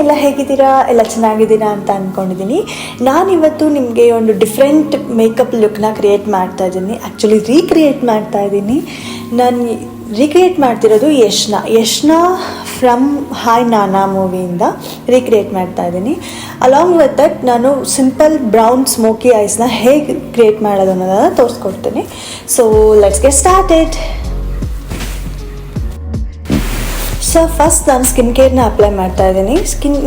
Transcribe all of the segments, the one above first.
ಎಲ್ಲ ಹೇಗಿದ್ದೀರಾ? ಎಲ್ಲ ಚೆನ್ನಾಗಿದ್ದೀರಾ ಅಂತ ಅಂದ್ಕೊಂಡಿದ್ದೀನಿ. ನಾನಿವತ್ತು ನಿಮಗೆ ಒಂದು ಡಿಫ್ರೆಂಟ್ ಮೇಕಪ್ ಲುಕ್ನ ಕ್ರಿಯೇಟ್ ಮಾಡ್ತಾ ಇದ್ದೀನಿ. ಆ್ಯಕ್ಚುಲಿ ರೀಕ್ರಿಯೇಟ್ ಮಾಡ್ತಾ ಇದ್ದೀನಿ. ನಾನು ರೀಕ್ರಿಯೇಟ್ ಮಾಡ್ತಿರೋದು ಯಶ್ನ ಫ್ರಮ್ ಹಾಯ್ ನಾನಾ ಮೂವಿಯಿಂದ ರೀಕ್ರಿಯೇಟ್ ಮಾಡ್ತಾ ಇದ್ದೀನಿ. ಅಲಾಂಗ್ ವಿತ್ ದಟ್ ನಾನು ಸಿಂಪಲ್ ಬ್ರೌನ್ ಸ್ಮೋಕಿ ಐಸ್ನ ಹೇಗೆ ಕ್ರಿಯೇಟ್ ಮಾಡೋದು ಅನ್ನೋದನ್ನು ತೋರಿಸ್ಕೊಡ್ತೀನಿ. So let's get started. So first ನಾನು ಸ್ಕಿನ್ ಕೇರ್ನ ಅಪ್ಲೈ ಮಾಡ್ತಾ ಇದ್ದೀನಿ.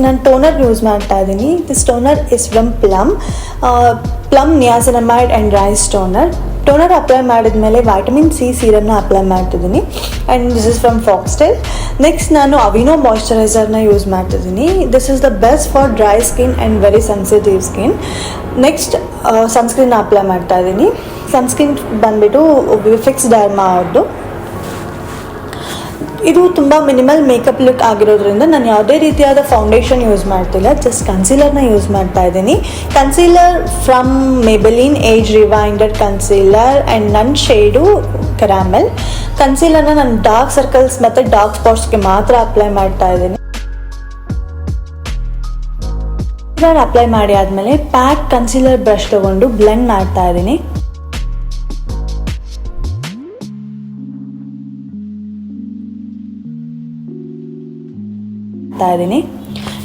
ನಾನು ಟೋನರ್ ಯೂಸ್ ಮಾಡ್ತಾ ಇದ್ದೀನಿ. This toner is from Plum niacinamide and rice toner apply ಮಾಡಿದ್ಮೇಲೆ ವೈಟಮಿನ್ ಸಿ ಸೀರಮ್ನ ಅಪ್ಲೈ ಮಾಡ್ತಿದ್ದೀನಿ. And this is from Foxtale. Next ನಾನು ಅವಿನೋ ಮಾಯ್ಶ್ಚರೈಸರ್ನ ಯೂಸ್ ಮಾಡ್ತಿದ್ದೀನಿ. This is the best for dry skin and very sensitive skin. Next ಸನ್ಸ್ಕ್ರೀನ್ನ apply ಮಾಡ್ತಾ ಇದ್ದೀನಿ. Sunscreen ಬಂದುಬಿಟ್ಟು ವಿಫಿಕ್ಸ್ derma ಅವ್ರದ್ದು. ಇದು ತುಂಬ ಮಿನಿಮಲ್ ಮೇಕಪ್ ಲುಕ್ ಆಗಿರೋದ್ರಿಂದ ನಾನು ಯಾವುದೇ ರೀತಿಯಾದ ಫೌಂಡೇಶನ್ ಯೂಸ್ ಮಾಡ್ತಿಲ್ಲ, ಜಸ್ಟ್ ಕನ್ಸೀಲರ್ನ ಯೂಸ್ ಮಾಡ್ತಾ ಇದ್ದೀನಿ. Concealer from Maybelline age rewinder concealer and ನನ್ನ ಶೇಡು ಕ್ಯಾರಮೆಲ್. ಕನ್ಸೀಲರ್ನ ನಾನು ಡಾರ್ಕ್ ಸರ್ಕಲ್ಸ್ ಮತ್ತು ಡಾರ್ಕ್ ಸ್ಪಾಟ್ಸ್ಗೆ ಮಾತ್ರ ಅಪ್ಲೈ ಮಾಡ್ತಾ ಇದ್ದೀನಿ. ಅಪ್ಲೈ ಮಾಡಿ ಆದಮೇಲೆ ಪ್ಯಾಕ್ ಕನ್ಸೀಲರ್ ಬ್ರಷ್ ತೊಗೊಂಡು ಬ್ಲೆಂಡ್ ಮಾಡ್ತಾ ಇದ್ದೀನಿ.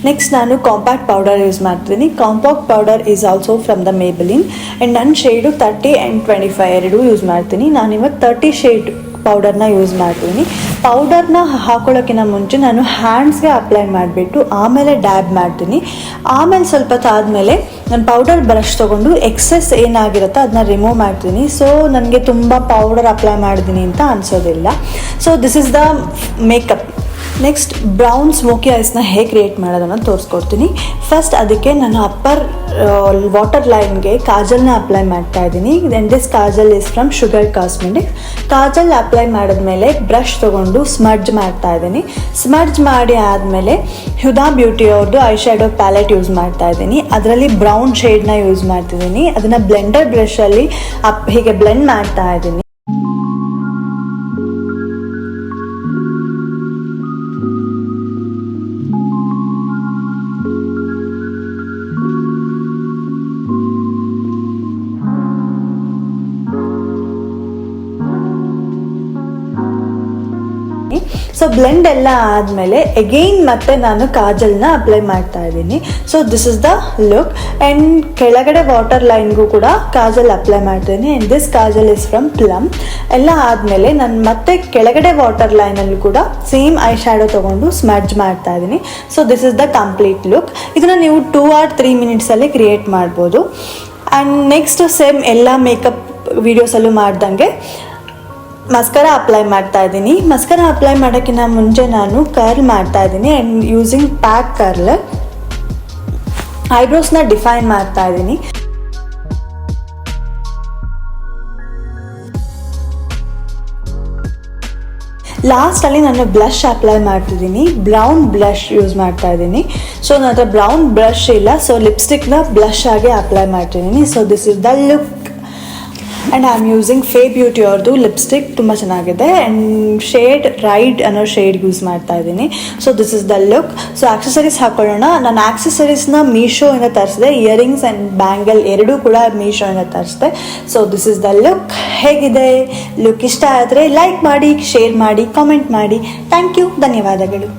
ನೆಕ್ಸ್ಟ್ ನಾನು ಕಾಂಪ್ಯಾಕ್ಟ್ ಪೌಡರ್ ಯೂಸ್ ಮಾಡ್ತಿದ್ದೀನಿ. Compact powder is also from the Maybelline and ನನ್ನ ಶೇಡು 30 ಆ್ಯಂಡ್ 25 ಎರಡೂ ಯೂಸ್ ಮಾಡ್ತೀನಿ. ನಾನಿವತ್ತು 30 ಶೇಡ್ ಪೌಡರ್ನ ಯೂಸ್ ಮಾಡ್ತೀನಿ. ಪೌಡರ್ನ ಹಾಕೊಳ್ಳೋಕ್ಕಿಂತ ಮುಂಚೆ ನಾನು ಹ್ಯಾಂಡ್ಸ್ಗೆ ಅಪ್ಲೈ ಮಾಡಿಬಿಟ್ಟು ಆಮೇಲೆ ಡ್ಯಾಬ್ ಮಾಡ್ತೀನಿ. ಆಮೇಲೆ ಸ್ವಲ್ಪ ಆದಮೇಲೆ ನಾನು ಪೌಡರ್ ಬ್ರಷ್ ತೊಗೊಂಡು ಎಕ್ಸೆಸ್ ಏನಾಗಿರುತ್ತೋ ಅದನ್ನ ರಿಮೂವ್ ಮಾಡ್ತೀನಿ. ಸೊ ನನಗೆ ತುಂಬ ಪೌಡರ್ ಅಪ್ಲೈ ಮಾಡಿದ್ದೀನಿ ಅಂತ ಅನಿಸೋದಿಲ್ಲ. So this is the makeup. Next brown smoky ಐಸ್ನ ಹೇಗೆ ಕ್ರಿಯೇಟ್ ಮಾಡೋದನ್ನು ತೋರಿಸ್ಕೊಡ್ತೀನಿ. ಫಸ್ಟ್ ಅದಕ್ಕೆ ನಾನು ಅಪ್ಪರ್ ವಾಟರ್ ಲೈನ್ಗೆ ಕಾಜಲ್ನ ಅಪ್ಲೈ ಮಾಡ್ತಾ ಇದ್ದೀನಿ. Then this kajal is from Sugar Cosmetics. Kajal apply ಮಾಡಿದ್ಮೇಲೆ ಬ್ರಷ್ ತೊಗೊಂಡು ಸ್ಮಡ್ಜ್ ಮಾಡ್ತಾ ಇದ್ದೀನಿ. ಸ್ಮಡ್ಜ್ ಮಾಡಿ ಆದಮೇಲೆ ಹ್ಯುದಾ ಬ್ಯೂಟಿ ಅವ್ರದ್ದು ಐ ಶ್ಯಾಡೋ ಪ್ಯಾಲೆಟ್ ಯೂಸ್ ಮಾಡ್ತಾ ಇದ್ದೀನಿ. ಅದರಲ್ಲಿ ಬ್ರೌನ್ ಶೇಡ್ನ ಯೂಸ್ ಮಾಡ್ತಿದ್ದೀನಿ. ಅದನ್ನು ಬ್ಲೆಂಡರ್ ಬ್ರಷಲ್ಲಿ ಹೀಗೆ ಬ್ಲೆಂಡ್ ಮಾಡ್ತಾ ಇದ್ದೀನಿ. ಸೊ ಬ್ಲೆಂಡ್ ಎಲ್ಲ ಆದಮೇಲೆ ಅಗೈನ್ ಮತ್ತೆ ನಾನು ಕಾಜಲ್ನ ಅಪ್ಲೈ ಮಾಡ್ತಾ ಇದ್ದೀನಿ. So this is the look. And ಕೆಳಗಡೆ ವಾಟರ್ ಲೈನ್ಗೂ ಕೂಡ ಕಾಜಲ್ ಅಪ್ಲೈ ಮಾಡ್ತೀನಿ. And this kajal is from plum. ಎಲ್ಲ ಆದಮೇಲೆ ನಾನು ಮತ್ತೆ ಕೆಳಗಡೆ ವಾಟರ್ ಲೈನಲ್ಲಿ ಕೂಡ ಸೇಮ್ ಐ ಶ್ಯಾಡೋ ತೊಗೊಂಡು ಸ್ಮಡ್ಜ್ ಮಾಡ್ತಾ ಇದ್ದೀನಿ. So this is the complete look. ಇದನ್ನು ನೀವು 2 or 3 ಮಿನಿಟ್ಸಲ್ಲಿ ಕ್ರಿಯೇಟ್ ಮಾಡ್ಬೋದು. ಆ್ಯಂಡ್ ನೆಕ್ಸ್ಟ್ ಸೇಮ್ ಎಲ್ಲ ಮೇಕಪ್ ವೀಡಿಯೋಸಲ್ಲೂ ಮಾಡ್ದಂಗೆ ಮಸ್ಕರ ಅಪ್ಲೈ ಮಾಡ್ತಾ ಇದ್ದೀನಿ. ಮಸ್ಕರ ಅಪ್ಲೈ ಮಾಡೋಕ್ಕಿಂತ ಮುಂಚೆ ನಾನು ಕರ್ಲ್ ಮಾಡ್ತಾ ಇದ್ದೀನಿ. ಆ್ಯಂಡ್ ಯೂಸಿಂಗ್ ಪ್ಯಾಕ್ ಕರ್ಲರ್ ಐಬ್ರೋಸ್ನ ಡಿಫೈನ್ ಮಾಡ್ತಾ ಇದ್ದೀನಿ. ಲಾಸ್ಟಲ್ಲಿ ನಾನು ಬ್ಲಷ್ ಅಪ್ಲೈ ಮಾಡ್ತಿದ್ದೀನಿ. ಬ್ರೌನ್ ಬ್ಲಷ್ ಯೂಸ್ ಮಾಡ್ತಾ ಇದ್ದೀನಿ. ಸೊ ನನ್ನ ಹತ್ರ ಬ್ರೌನ್ ಬ್ರಷ್ ಇಲ್ಲ, ಸೊ ಲಿಪ್ಸ್ಟಿಕ್ನ ಬ್ಲಷ್ ಆಗಿ ಅಪ್ಲೈ ಮಾಡ್ತಿದ್ದೀನಿ. So this is the look. And I am using Fae Beauty ಅವ್ರದ್ದು ಲಿಪ್ಸ್ಟಿಕ್ ತುಂಬ ಚೆನ್ನಾಗಿದೆ. ಆ್ಯಂಡ್ ಶೇಡ್ ರೈಡ್ ಅನ್ನೋ ಶೇಡ್ ಯೂಸ್ ಮಾಡ್ತಾ ಇದ್ದೀನಿ. So this is the look. So accessories ಹಾಕೊಳ್ಳೋಣ. ನಾನು ಆಕ್ಸೆಸರೀಸ್ನ ಮೀಶೋಯಿಂದ ತರಿಸಿದೆ. ಇಯರಿಂಗ್ಸ್ ಆ್ಯಂಡ್ ಬ್ಯಾಂಗಲ್ ಎರಡೂ ಕೂಡ ಮೀಶೋಯಿಂದ ತರಿಸಿದೆ. So this is the look. ಹೇಗಿದೆ ಲುಕ್? ಇಷ್ಟ ಆದರೆ ಲೈಕ್ ಮಾಡಿ, ಶೇರ್ ಮಾಡಿ, ಕಾಮೆಂಟ್ ಮಾಡಿ. Thank you. ಧನ್ಯವಾದಗಳು.